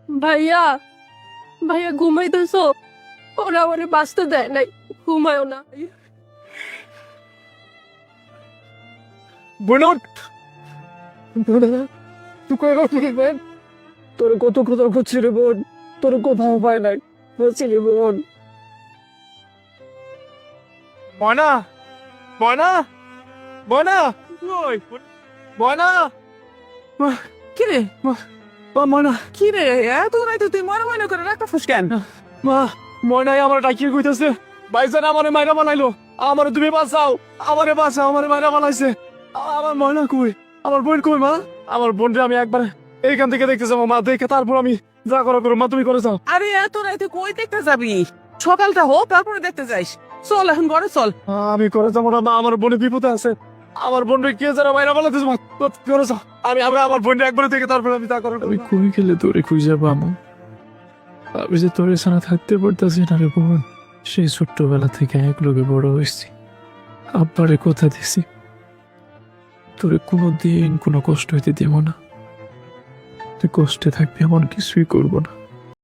ভাইয়া ভাইয়া ঘুমাইতেছো? ওরা আমারে বাঁচতে দেয় নাই, ঘুমায়ও না। বোন, তুই কই বোন? তোর কত কথা করছি রে বোন, তোর কোথাও পায় নাই বলছি রে বোন। ময়না, ময়না, ময়না, কই ময়না? কি রে ময়না, কি রে এত রাইতে তুই মনে মনে করে রাখতেছিস কেন? মা ময়নাই আমার ডাকিয়ে কইতেছে ভাইজান আমারে মাইরা বানাইলো, আমারে তুমি বাঁচাও, আমারে বাঁচাও, আমারে মাইরা বানাইছে। আমার ময়না কই? আমার বোন কই মা? আমার বোনরে আমি একবার এইখান থেকে দেখতে যাবো মা, দেখে তারপর আমি যা করা করো মা, তুমি করে যাও। আরে এত রাইতে কই দেখতে যাবি? সকালটা হোক তারপরে দেখতে যাইস। চল এখন ঘরে চল। আমি করে যাবো না মা, আমার বোনে বিপদে আছে, আমার বোনরে কে যারা মাইরা বানাইতেছে মা, করে যাও। আমি আমার বোনরে একবারে দেখে তারপর আমি যা করার আমি কই গেলে তোরে খুঁজে পাবো? আমি যে তোরে ছাড়া থাকতে পারতাছি না রে বোন। সেই ছোট্টবেলা থেকে এক লোকে বড় হয়েছি, আব্বারে কথা দিছি তোরে কোনোদিন কোনো কষ্ট হইতে দিব না, তুই কষ্টে থাকবি এমন কিছুই করবো না।